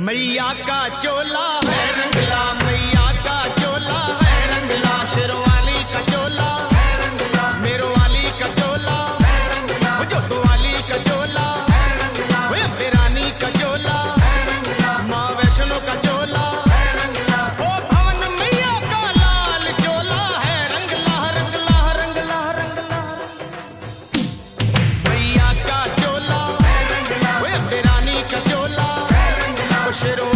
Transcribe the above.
मैया का चोला है रंगला, मैया का चोला है रंगला, शेरवाली का चोला है रंगला, मेरो वाली का चोला है रंगला, जोतो वाली का चोला है रंगला, रानी का चोला है रंगला, माँ वैष्णो का चोला है रंगला, ओ भवन मैया का लाल चोला है रंगला रंगला रंगला रंगला, मैया का चोला है रंगला, रानी का चोला है रंगला, शेरो